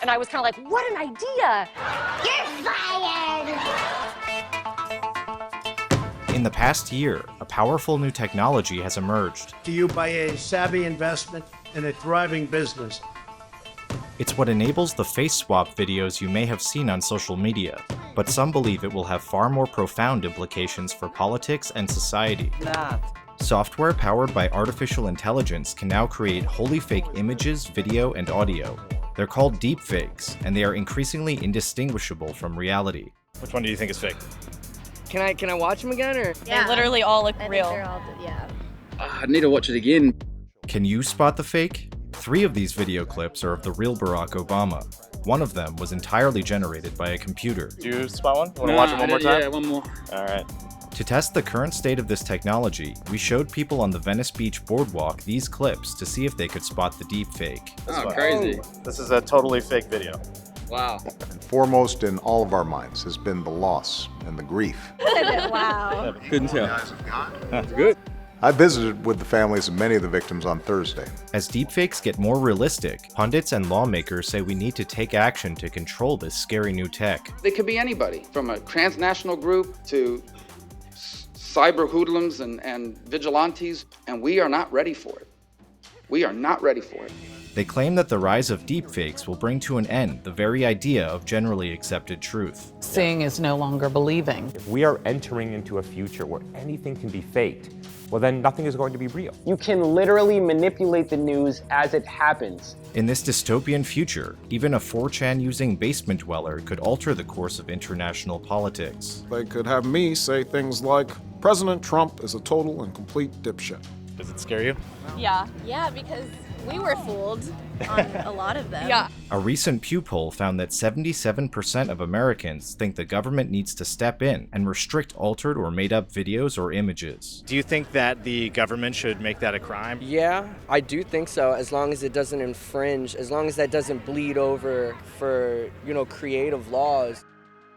And I was kind of like, what an idea! You're fired! In the past year, a powerful new technology has emerged. To you by a savvy investment in a thriving business. It's what enables the face swap videos you may have seen on social media, but some believe it will have far more profound implications for politics and society. Software powered by artificial intelligence can now create wholly fake images, video, and audio. They're called deepfakes, and they are increasingly indistinguishable from reality. Which one do you think is fake? Can I watch them again, or? Yeah. They literally all look real. Yeah. I need to watch it again. Can you spot the fake? 3 of these video clips are of the real Barack Obama. One of them was entirely generated by a computer. Do you spot one? Want to watch it one more time? Yeah, one more. All right. To test the current state of this technology, we showed people on the Venice Beach boardwalk these clips to see if they could spot the deepfake. Oh, crazy. This is a totally fake video. Wow. Foremost in all of our minds has been the loss and the grief. Wow. Couldn't tell. That's good. I visited with the families of many of the victims on Thursday. As deepfakes get more realistic, pundits and lawmakers say we need to take action to control this scary new tech. It could be anybody, from a transnational group to cyber hoodlums and vigilantes, and we are not ready for it. We are not ready for it. They claim that the rise of deepfakes will bring to an end the very idea of generally accepted truth. Seeing is no longer believing. If we are entering into a future where anything can be faked, well then nothing is going to be real. You can literally manipulate the news as it happens. In this dystopian future, even a 4chan using basement dweller could alter the course of international politics. They could have me say things like, President Trump is a total and complete dipshit. Does it scare you? Yeah. Yeah, because we were fooled on a lot of them. Yeah. A recent Pew Poll found that 77% of Americans think the government needs to step in and restrict altered or made-up videos or images. Do you think that the government should make that a crime? Yeah, I do think so, as long as it doesn't infringe, as long as that doesn't bleed over for, creative laws.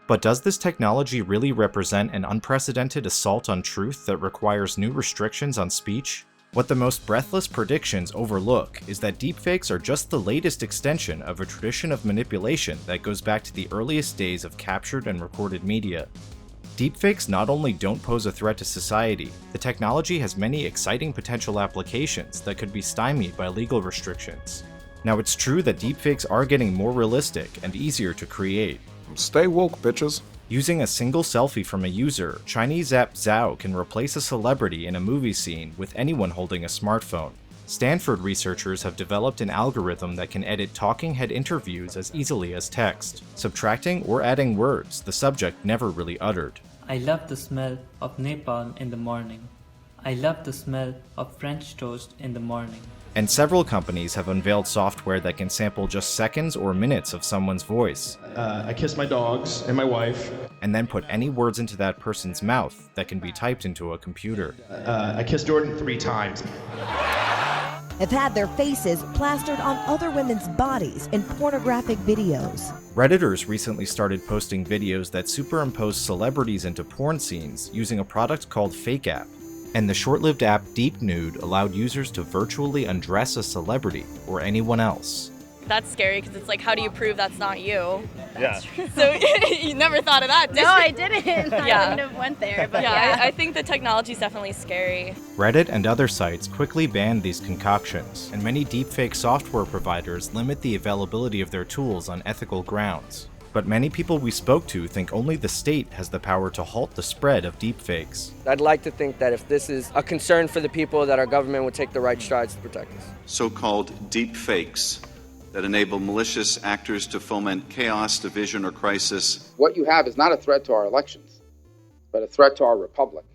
But does this technology really represent an unprecedented assault on truth that requires new restrictions on speech? What the most breathless predictions overlook is that deepfakes are just the latest extension of a tradition of manipulation that goes back to the earliest days of captured and recorded media. Deepfakes not only don't pose a threat to society, the technology has many exciting potential applications that could be stymied by legal restrictions. Now, it's true that deepfakes are getting more realistic and easier to create. Stay woke, bitches. Using a single selfie from a user, Chinese app Zhao can replace a celebrity in a movie scene with anyone holding a smartphone. Stanford researchers have developed an algorithm that can edit talking head interviews as easily as text, subtracting or adding words the subject never really uttered. I love the smell of napalm in the morning. I love the smell of French toast in the morning. And several companies have unveiled software that can sample just seconds or minutes of someone's voice. I kiss my dogs and my wife. And then put any words into that person's mouth that can be typed into a computer. I kissed Jordan 3 times. Have had their faces plastered on other women's bodies in pornographic videos. Redditors recently started posting videos that superimpose celebrities into porn scenes using a product called Fake App. And the short-lived app DeepNude allowed users to virtually undress a celebrity or anyone else. That's scary because it's like, how do you prove that's not you? Yeah. So you never thought of that, did you? No, I didn't. I Yeah. wouldn't have went there, but Yeah, yeah. I think the technology is definitely scary. Reddit and other sites quickly banned these concoctions, and many deepfake software providers limit the availability of their tools on ethical grounds. But many people we spoke to think only the state has the power to halt the spread of deepfakes. I'd like to think that if this is a concern for the people, that our government would take the right strides to protect us. So-called deepfakes that enable malicious actors to foment chaos, division, or crisis. What you have is not a threat to our elections, but a threat to our republic.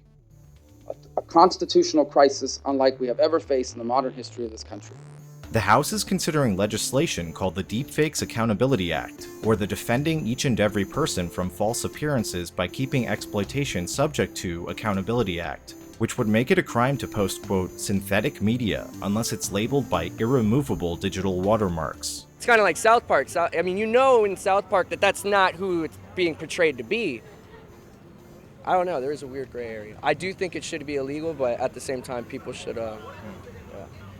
A constitutional crisis unlike we have ever faced in the modern history of this country. The House is considering legislation called the Deepfakes Accountability Act, or the Defending Each and Every Person from False Appearances by Keeping Exploitation Subject to Accountability Act, which would make it a crime to post, quote, synthetic media unless it's labeled by irremovable digital watermarks. It's kind of like South Park. I mean, in South Park that that's not who it's being portrayed to be. I don't know, there is a weird gray area. I do think it should be illegal, but at the same time, people should,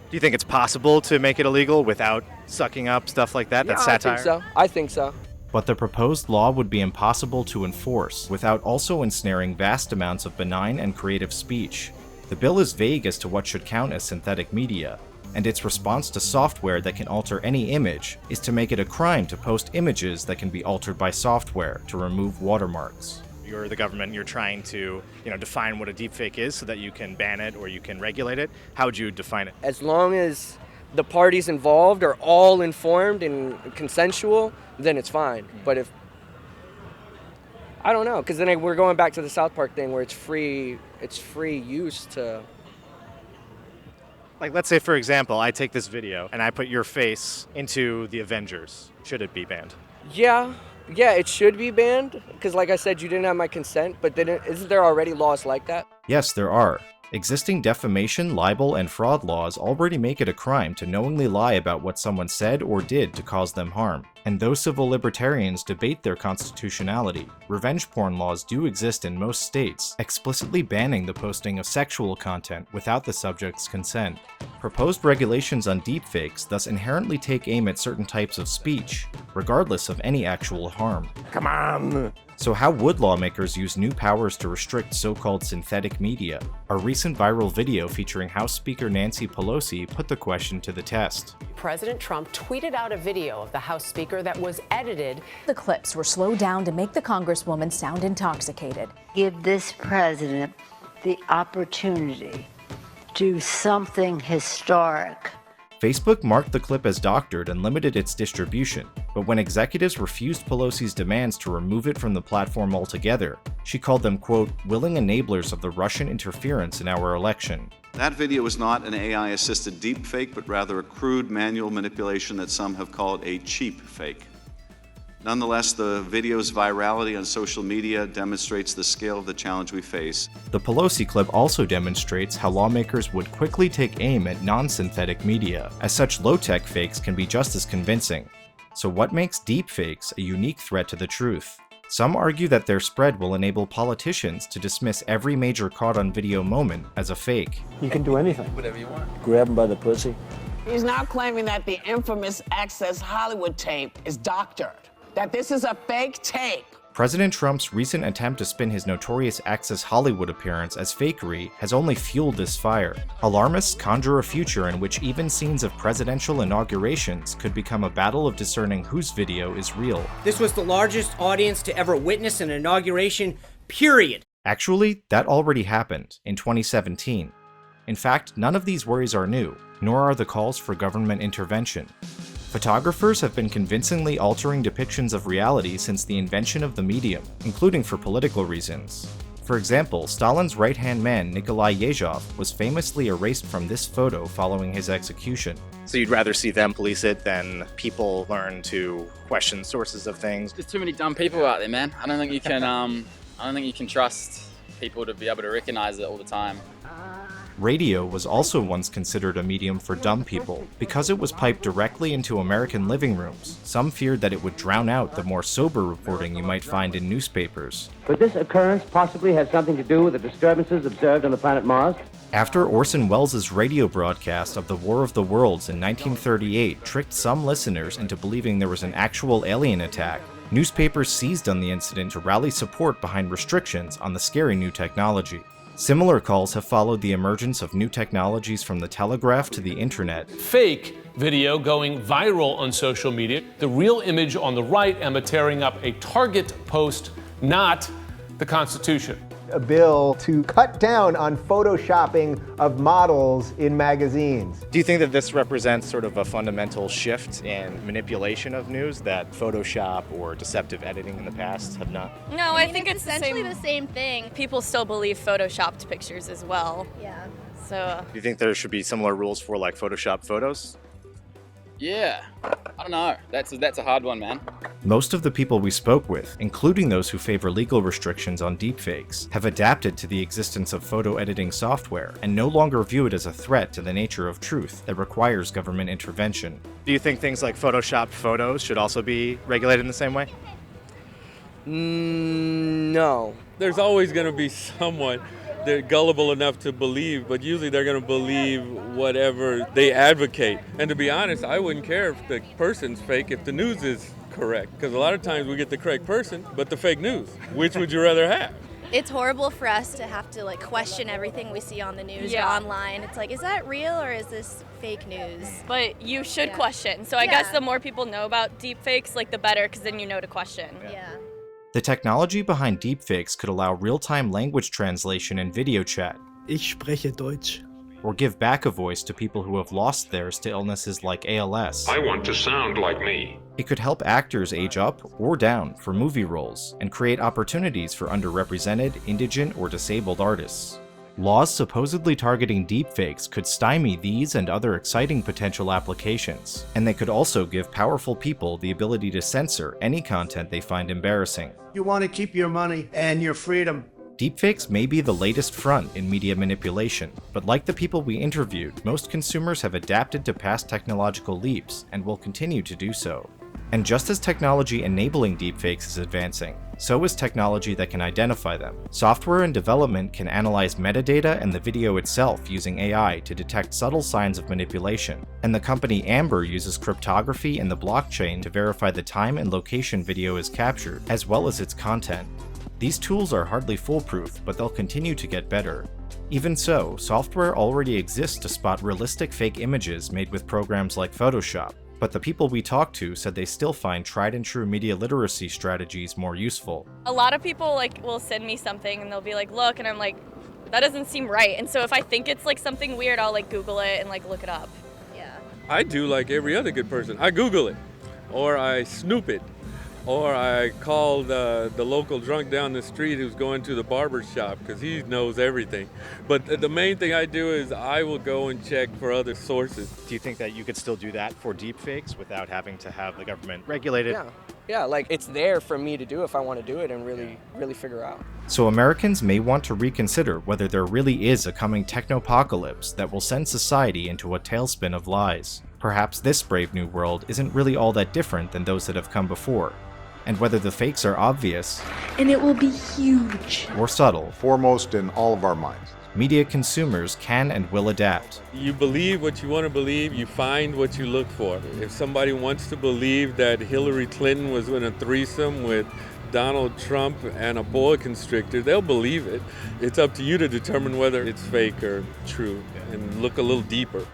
Do you think it's possible to make it illegal without sucking up stuff like that? That's satire? I think so. But the proposed law would be impossible to enforce without also ensnaring vast amounts of benign and creative speech. The bill is vague as to what should count as synthetic media, and its response to software that can alter any image is to make it a crime to post images that can be altered by software to remove watermarks. You're the government, you're trying to, define what a deepfake is so that you can ban it or you can regulate it. How would you define it? As long as the parties involved are all informed and consensual, then it's fine. But if, I don't know, because then we're going back to the South Park thing where it's free use to... Like, let's say, for example, I take this video and I put your face into the Avengers. Should it be banned? Yeah, it should be banned, because like I said, you didn't have my consent, but then isn't there already laws like that? Yes, there are. Existing defamation, libel, and fraud laws already make it a crime to knowingly lie about what someone said or did to cause them harm. And though civil libertarians debate their constitutionality, revenge porn laws do exist in most states, explicitly banning the posting of sexual content without the subject's consent. Proposed regulations on deepfakes thus inherently take aim at certain types of speech, regardless of any actual harm. Come on! So how would lawmakers use new powers to restrict so-called synthetic media? A recent viral video featuring House Speaker Nancy Pelosi put the question to the test. President Trump tweeted out a video of the House Speaker that was edited. The clips were slowed down to make the Congresswoman sound intoxicated. Give this president the opportunity to do something historic. Facebook marked the clip as doctored and limited its distribution, but when executives refused Pelosi's demands to remove it from the platform altogether, she called them, quote, willing enablers of the Russian interference in our election. That video was not an AI-assisted deepfake, but rather a crude manual manipulation that some have called a cheap fake. Nonetheless, the video's virality on social media demonstrates the scale of the challenge we face. The Pelosi clip also demonstrates how lawmakers would quickly take aim at non-synthetic media, as such low-tech fakes can be just as convincing. So what makes deepfakes a unique threat to the truth? Some argue that their spread will enable politicians to dismiss every major caught-on-video moment as a fake. You can do anything. Whatever you want. Grab him by the pussy. He's now claiming that the infamous Access Hollywood tape is doctored, that this is a fake tape. President Trump's recent attempt to spin his notorious Access Hollywood appearance as fakery has only fueled this fire. Alarmists conjure a future in which even scenes of presidential inaugurations could become a battle of discerning whose video is real. This was the largest audience to ever witness an inauguration, period. Actually, that already happened in 2017. In fact, none of these worries are new, nor are the calls for government intervention. Photographers have been convincingly altering depictions of reality since the invention of the medium, including for political reasons. For example, Stalin's right-hand man Nikolai Yezhov was famously erased from this photo following his execution. So you'd rather see them police it than people learn to question sources of things? There's too many dumb people out there, man. I don't think you can trust people to be able to recognize it all the time. Radio was also once considered a medium for dumb people. Because it was piped directly into American living rooms, some feared that it would drown out the more sober reporting you might find in newspapers. Could this occurrence possibly have something to do with the disturbances observed on the planet Mars? After Orson Welles' radio broadcast of the War of the Worlds in 1938 tricked some listeners into believing there was an actual alien attack, newspapers seized on the incident to rally support behind restrictions on the scary new technology. Similar calls have followed the emergence of new technologies from the telegraph to the internet. Fake video going viral on social media. The real image on the right, Emma tearing up a Target post, not the Constitution. A bill to cut down on photoshopping of models in magazines. Do you think that this represents sort of a fundamental shift in manipulation of news that Photoshop or deceptive editing in the past have not? No, I think it's essentially the same thing. People still believe photoshopped pictures as well. Yeah. So. Do you think there should be similar rules for like Photoshop photos? Yeah, I don't know. That's a hard one, man. Most of the people we spoke with, including those who favor legal restrictions on deepfakes, have adapted to the existence of photo editing software and no longer view it as a threat to the nature of truth that requires government intervention. Do you think things like Photoshopped photos should also be regulated in the same way? No. There's always going to be someone they're gullible enough to believe, but usually they're going to believe whatever they advocate. And to be honest, I wouldn't care if the person's fake if the news is correct, because a lot of times we get the correct person, but the fake news. Which would you rather have? It's horrible for us to have to like question everything we see on the news or online. It's like, is that real or is this fake news? But you should question. So I guess the more people know about deepfakes, like the better, because then you know to question. Yeah. The technology behind deepfakes could allow real-time language translation and video chat. Ich spreche Deutsch. Or give back a voice to people who have lost theirs to illnesses like ALS. I want to sound like me. It could help actors age up or down for movie roles and create opportunities for underrepresented, indigent, or disabled artists. Laws supposedly targeting deepfakes could stymie these and other exciting potential applications, and they could also give powerful people the ability to censor any content they find embarrassing. You want to keep your money and your freedom. Deepfakes may be the latest front in media manipulation, but like the people we interviewed, most consumers have adapted to past technological leaps and will continue to do so. And just as technology enabling deepfakes is advancing, so is technology that can identify them. Software in development can analyze metadata and the video itself using AI to detect subtle signs of manipulation, and the company Amber uses cryptography and the blockchain to verify the time and location video is captured, as well as its content. These tools are hardly foolproof, but they'll continue to get better. Even so, software already exists to spot realistic fake images made with programs like Photoshop, but the people we talked to said they still find tried and true media literacy strategies more useful. A lot of people like will send me something and they'll be like, look, and I'm like, that doesn't seem right. And so if I think it's like something weird, I'll like Google it and like look it up. Yeah. I do like every other good person. I Google it, or I snoop it, or I call the local drunk down the street who's going to the barber shop because he knows everything. But the main thing I do is I will go and check for other sources. Do you think that you could still do that for deepfakes without having to have the government regulate it? Yeah, like it's there for me to do if I want to do it and really figure out. So Americans may want to reconsider whether there really is a coming technopocalypse that will send society into a tailspin of lies. Perhaps this brave new world isn't really all that different than those that have come before, and whether the fakes are obvious, and it will be huge, or subtle, foremost in all of our minds. Media consumers can and will adapt. You believe what you want to believe, you find what you look for. If somebody wants to believe that Hillary Clinton was in a threesome with Donald Trump and a boa constrictor, they'll believe it. It's up to you to determine whether it's fake or true and look a little deeper.